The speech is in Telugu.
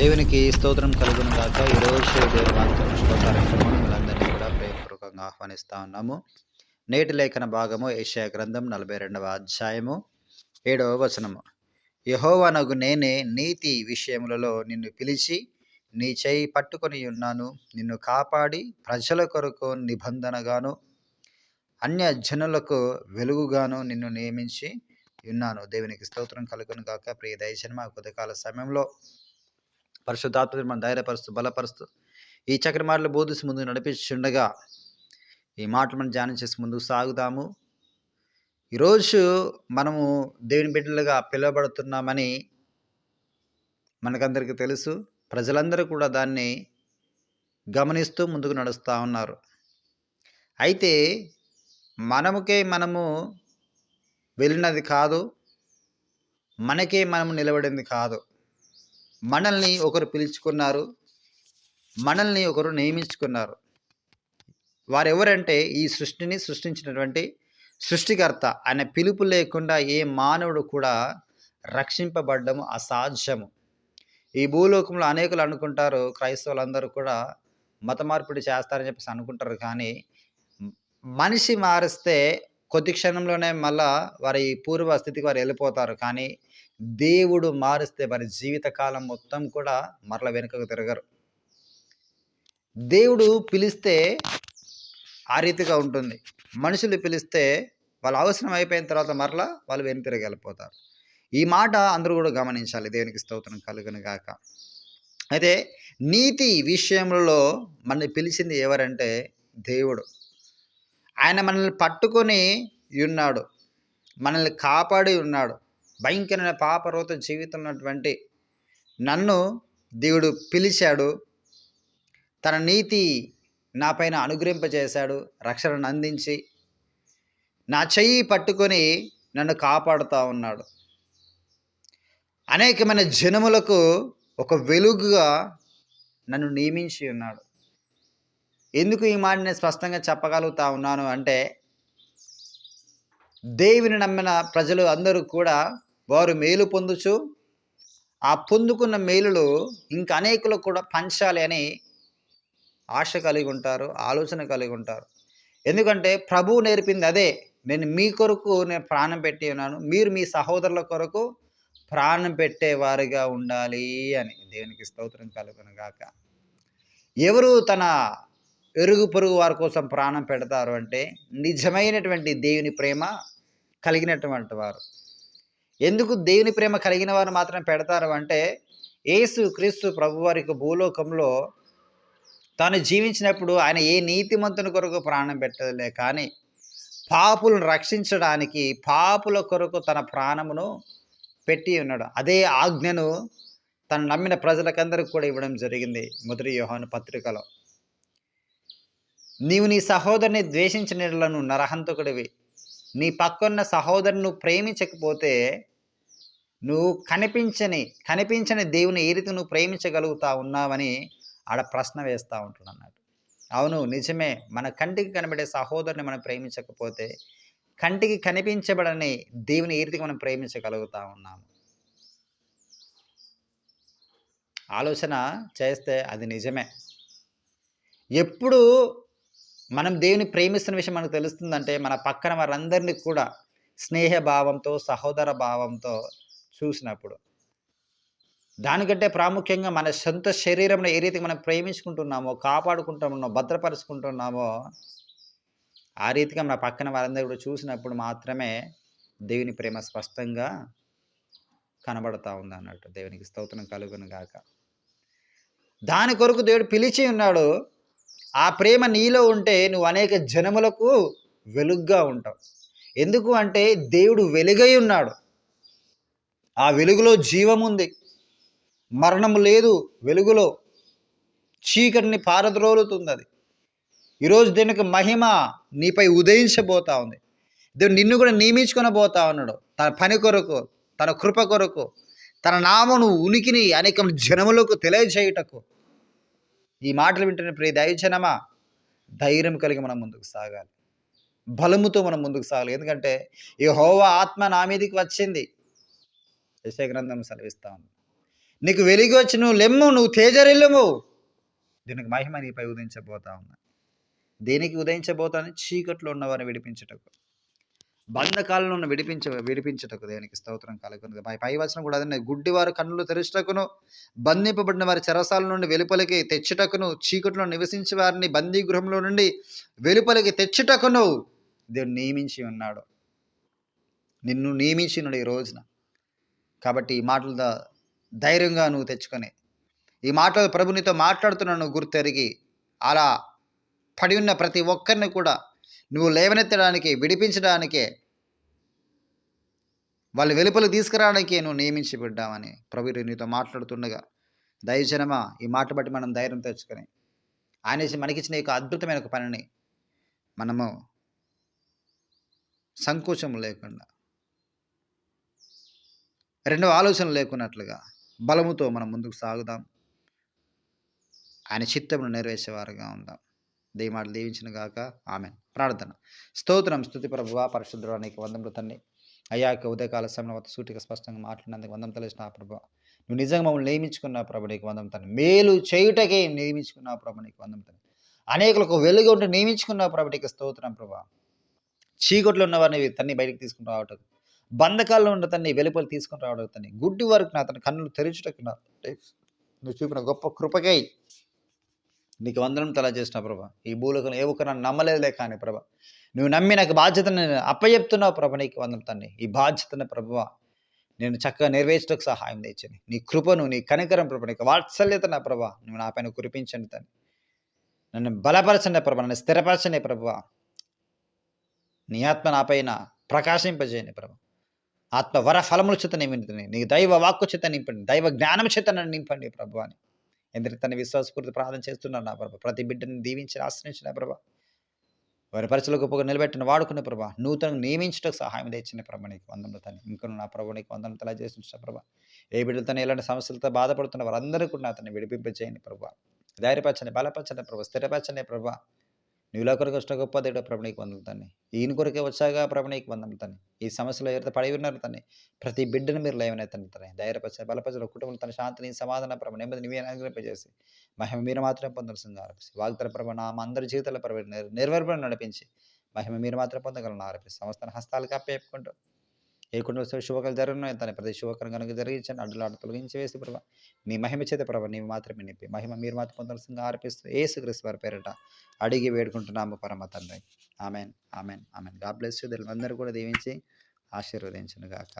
దేవునికి స్తోత్రం కలుగును గాక. ఈరోజు దేవుని వాక్యం శుభ కార్యక్రమం మిమ్మల్ందరినీ కూడా ప్రేమపూర్వకంగా ఆహ్వానిస్తా ఉన్నాము. నేటి లేఖన భాగము యెషయా గ్రంథం 42వ అధ్యాయము 7వ వచనము. యెహోవానగు నేనే నీతి విషయములలో నిన్ను పిలిచి నీ చేయి పట్టుకొని ఉన్నాను. నిన్ను కాపాడి ప్రజల కొరకు నిబంధనగాను అన్య జనులకు వెలుగుగాను నిన్ను నియమించి ఉన్నాను. దేవునికి స్తోత్రం కలుగును గాక. ప్రియ దైవజనమా, కొద్దికాల సమయంలో పరిశుద్ధాత్మ మనం ధైర్యపరుస్తూ బలపరుస్తూ ఈ చక్ర మాటలు బోధిస్తూ ముందుకు నడిపించుండగా ఈ మాటలు మనం ధ్యానం చేసి ముందుకు సాగుదాము. ఈరోజు మనము దేవుని బిడ్డలుగా పిలువబడుతున్నామని మనకందరికీ తెలుసు. ప్రజలందరూ కూడా దాన్ని గమనిస్తూ ముందుకు నడుస్తూ ఉన్నారు. అయితే మనము వెళ్ళినది కాదు, మనకే మనము నిలబడింది కాదు. మనల్ని ఒకరు పిలుచుకున్నారు, మనల్ని ఒకరు నియమించుకున్నారు. వారెవరంటే ఈ సృష్టిని సృష్టించినటువంటి సృష్టికర్త. ఆయన పిలుపు లేకుండా ఏ మానవుడు కూడా రక్షింపబడ్డము అసాధ్యము. ఈ భూలోకంలో అనేకులు అనుకుంటారు, క్రైస్తవులందరూ కూడా మత మార్పిడి చేస్తారని చెప్పేసి అనుకుంటారు. కానీ మనిషి మారిస్తే కొద్ది క్షణంలోనే మళ్ళా వారి పూర్వ స్థితికి వారు వెళ్ళిపోతారు. కానీ దేవుడు మారిస్తే వారి జీవితకాలం మొత్తం కూడా మరల వెనుకకు తిరగరు. దేవుడు పిలిస్తే ఆ రీతిగా ఉంటుంది. మనుషులు పిలిస్తే వాళ్ళు అవసరం అయిపోయిన తర్వాత మరలా వాళ్ళు వెనుక తిరిగి వెళ్ళిపోతారు. ఈ మాట అందరూ కూడా గమనించాలి. దేవునికి స్తోత్రం కలుగును గాక. అయితే నీతి విషయంలో మనల్ని పిలిచింది ఎవరంటే దేవుడు. ఆయన మనల్ని పట్టుకొని ఉన్నాడు, మనల్ని కాపాడి ఉన్నాడు. భయంకరమైన పాపరోత జీవితం ఉన్నటువంటి నన్ను దేవుడు పిలిచాడు, తన నీతి నా పైన అనుగ్రహింపజేశాడు, రక్షణను అందించి నా చెయ్యి పట్టుకొని నన్ను కాపాడుతూ ఉన్నాడు. అనేకమైన జనములకు ఒక వెలుగుగా నన్ను నియమించి ఉన్నాడు. ఎందుకు ఈ మాట నేను స్పష్టంగా చెప్పగలుగుతా ఉన్నాను అంటే, దేవుని నమ్మిన ప్రజలు అందరూ కూడా వారు మేలు పొందుచు ఆ పొందుకున్న మేలులు ఇంకా అనేకులకు కూడా పంచాలి అని ఆశ కలిగి ఉంటారు, ఆలోచన కలిగి ఉంటారు. ఎందుకంటే ప్రభువు నేర్పింది అదే. నేను మీ కొరకు నేను ప్రాణం పెట్టి ఉన్నాను, మీరు మీ సహోదరుల కొరకు ప్రాణం పెట్టేవారిగా ఉండాలి అని. దేవునికి స్తోత్రం కలుగును గాక. ఎవరు తన ఎరుగు పొరుగు వారి కోసం ప్రాణం పెడతారు అంటే నిజమైనటువంటి దేవుని ప్రేమ కలిగినటువంటి వారు. ఎందుకు దేవుని ప్రేమ కలిగిన వారు మాత్రం పెడతారు అంటే, యేసు క్రీస్తు ప్రభువారికి భూలోకంలో తాను జీవించినప్పుడు ఆయన ఏ నీతిమంతుని కొరకు ప్రాణం పెట్టలే, కానీ పాపులను రక్షించడానికి పాపుల కొరకు తన ప్రాణమును పెట్టి ఉన్నాడు. అదే ఆజ్ఞను తను నమ్మిన ప్రజలకందరికీ కూడా ఇవ్వడం జరిగింది. మొదటి యోహాను పత్రికలో, నీవు నీ సహోదరుని ద్వేషించిన యెడల నరహంతకుడివి. నీ పక్కన్న సహోదరుని నువ్వు ప్రేమించకపోతే నువ్వు కనిపించని దేవుని ఏ రీతి నువ్వు ప్రేమించగలుగుతా ఉన్నావని ఆడ ప్రశ్న వేస్తూ ఉంటున్నాడు అన్నట్టు. అవును, నిజమే. మన కంటికి కనబడే సహోదరుని మనం ప్రేమించకపోతే కంటికి కనిపించబడని దేవుని ఏ రీతికి మనం ప్రేమించగలుగుతా ఉన్నాము. ఆలోచన చేస్తే అది నిజమే. ఎప్పుడు మనం దేవుని ప్రేమిస్తున్న విషయం మనకు తెలుస్తుందంటే, మన పక్కన వారందరినీ కూడా స్నేహభావంతో సహోదర భావంతో చూసినప్పుడు. దానికంటే ప్రాముఖ్యంగా మన సొంత శరీరంలో ఏ రీతికి మనం ప్రేమించుకుంటున్నామో, కాపాడుకుంటున్నామో, భద్రపరుచుకుంటున్నామో ఆ రీతిగా మన పక్కన వారందరూ కూడా చూసినప్పుడు మాత్రమే దేవుని ప్రేమ స్పష్టంగా కనబడతా ఉంది అన్నట్టు. దేవునికి స్తోత్రం కలుగును గాక. దాని కొరకు దేవుడు పిలిచి ఉన్నాడు. ఆ ప్రేమ నీలో ఉంటే నువ్వు అనేక జనములకు వెలుగుగా ఉంటావు. ఎందుకు అంటే దేవుడు వెలుగై ఉన్నాడు. ఆ వెలుగులో జీవం ఉంది, మరణము లేదు. వెలుగులో చీకటిని పారద్రోలుతుంది అది. ఈరోజు దీనికి మహిమ నీపై ఉదయించబోతా ఉంది. దేవుడు నిన్ను కూడా నియమించుకొని పోతా ఉన్నాడు తన పని కొరకు, తన కృప కొరకు, తన నామను ఉనికిని అనేక జనములకు తెలియజేయుటకు. ఈ మాటలు వింటున్న ప్రియ దైవజనమా, ధైర్యం కలిగి మనం ముందుకు సాగాలి, బలముతో మనం ముందుకు సాగాలి. ఎందుకంటే యెహోవా ఆత్మ నా మీదకి వచ్చింది, యెషయా గ్రంథం సెలవిస్తా ఉంది. నీకు వెలిగి వచ్చి నువ్వు లెమ్ము, నువ్వు తేజరిల్లుము. దీనికి మహిమ నీపై ఉదయించబోతా ఉన్నా. దేనికి ఉదయించబోతాను? చీకట్లో ఉన్నవారిని విడిపించుటకు, బంధకాలను ఉన్న విడిపించుటకు దేవునికి స్తోత్రం కలుగును. పై వచనం కూడా అదే, గుడ్డివారు కన్నులు తెరుచుటకును, బంధింపబడిన వారి చెరసాల నుండి వెలుపలికి తెచ్చుటకును, చీకట్లో నివసించే వారిని బందీ గృహంలో నుండి వెలుపలికి తెచ్చుటకును దేవుడు నియమించి ఉన్నాడు. నిన్ను నియమించి ఉన్నాడు ఈ రోజున. కాబట్టి ఈ మాటలు ధైర్యంగా నువ్వు తెచ్చుకొని, ఈ మాటలు ప్రభు నీతో మాట్లాడుతున్నాను నువ్వు గుర్తెరిగి, అలా పడి ఉన్న ప్రతి ఒక్కరిని కూడా నువ్వు లేవనెత్తడానికి, విడిపించడానికే, వాళ్ళు వెలుపలకు తీసుకురావడానికే నువ్వు నియమించి బిడ్డామని ప్రభు నీతో మాట్లాడుతుండగా, దైవజనమా ఈ మాట బట్టి మనం ధైర్యం తెచ్చుకొని ఆయన మనకిచ్చిన ఈ అద్భుతమైన ఒక పనిని మనము సంకోచం లేకుండా, రెండవ ఆలోచన లేకున్నట్లుగా బలముతో మనం ముందుకు సాగుదాం. ఆయన చిత్తమును నెరవేర్చేవారుగా ఉందాం. దేవి మాటలు దీవించిన గాక. ఆమెన్. ప్రార్థన. స్తోత్రం స్తుతి ప్రభువా పరిశుద్ధుడా నీకు వందములు తండ్రి. అయ్యా ఉదయకాల సమయంలో సూటిగా స్పష్టంగా మాట్లాడినందుకు వందం తెలిసిన ప్రభు. నువ్వు నిజంగా మమ్మల్ని నియమించుకున్నావు ప్రభు, నీకు వందం తండ్రి. మేలు చేయుటకే నియమించుకున్నావు ప్రభు, నీకు వందం తండ్రి. అనేకులకు వెలుగు ఉంటే నియమించుకున్నావు ప్రభు, నీకు స్తోత్రం ప్రభు. చీకట్లో ఉన్నవారిని తన్ని బయటికి తీసుకుని రావటం, బంధకాల్లో ఉన్న తన్ని వెలుపలి తీసుకుని రావడం, తన్ని గుడ్డి వరకు నా తన కన్నులు తెరుచుటకు నువ్వు చూపిన గొప్ప కృపకై నీకు వందనం తెలియజేసిన ప్రభా. ఈ భూలోకంలో ఏ ఒక్కరు నన్ను నమ్మలేదులే కానీ ప్రభా, నువ్వు నమ్మి నాకు బాధ్యతను అప్పచెప్తున్నావు ప్రభా, నీకు వందనం తండ్రి. ఈ బాధ్యతను ప్రభువా నేను చక్కగా నెరవేర్చడానికి సహాయం తెచ్చని, నీ కృపను, నీ కనికరం ప్రభా, నీకు వాత్సల్యత నా ప్రభా నువ్వు నా పైన కురిపించండి తండ్రి. నన్ను బలపరచండి ప్రభా, నన్ను స్థిరపరచండి ప్రభువా. నీ ఆత్మ నా పైన ప్రకాశింపజేయండి ప్రభా. ఆత్మ వర ఫలముల చేత నింపండి, నీ దైవ వాక్కు చేత నింపండి, దైవ జ్ఞానం చేత నన్ను నింపండి ప్రభు అని ఎందుకు తన విశ్వాసపూర్తి ప్రార్థన చేస్తున్నాను నా ప్రభా. ప్రతి బిడ్డని దీవించి ఆశ్రయించిన ప్రభా, వారి పరిచయలో గొప్పగా నిలబెట్టిన వాడుకునే ప్రభా, నూతనంగా నియమించడానికి సహాయం తెచ్చిన ప్రభా, నీకు వందనములు తండ్రి. ఇంకా నా ప్రభు నీకు వందనములు తెలియజేసిన ప్రభా. ఏ బిడ్డలతో ఎలాంటి సమస్యలతో బాధపడుతున్న వారందరూ కూడా అతన్ని విడిపింపజేయండి ప్రభా. ధైర్యపరచండి, బలపరచండి ప్రభా, స్థిరపరచండి ప్రభా. నీవులా కొరకు వచ్చిన గొప్ప దేవుడు ప్రభు, నీకు వందనములు తండ్రి. ఈయన కొరకే వచ్చాగా ప్రభు, నీకు వందనములు తండ్రి. ఈ సమస్యలో ఎవరైతే పడి ఉన్నారు తండ్రి, ప్రతి బిడ్డను మీరు లేవనెత్తండి తండ్రి. ధైర్యపరచండి, బలపరచండి, కుటుంబం తన శాంతిని, సమాధాన ప్రభు, నెమ్మది నీవే అనుగ్రహింపజేసి మహిమ మీరు మాత్రమే పొందాల్సిందిగా ఆరోపిసి వాగ్దాన ప్రభు నా అందరి జీవితాల ప్రభు నిర్వహణ నడిపించి మహిమ మీరు మాత్రం పొందగలను ఆరోపిసి సంస్థను హస్తాలకు అప్పచెప్పుకుంటూ ఏ కుటుంబ శుభకాలు జరుగుతున్నాయి తన ప్రతి శుభకరం కనుక జరిగించండి, అడ్డులాట తొలగించి వేసి ప్రభా నీ మహిమ చేత ప్రభా నీవు మాత్రమే నింపి మహిమ మీరు మాత్రం పొందాల్సిందిగా ఆరోపిస్తూ యేసుక్రీస్తు వారి పేరిట అడిగి వేడుకుంటున్నాము పరమ తండ్రి. Amen, amen, amen. God bless you. అందరూ కూడా దీవించి ఆశీర్వదించును గాక.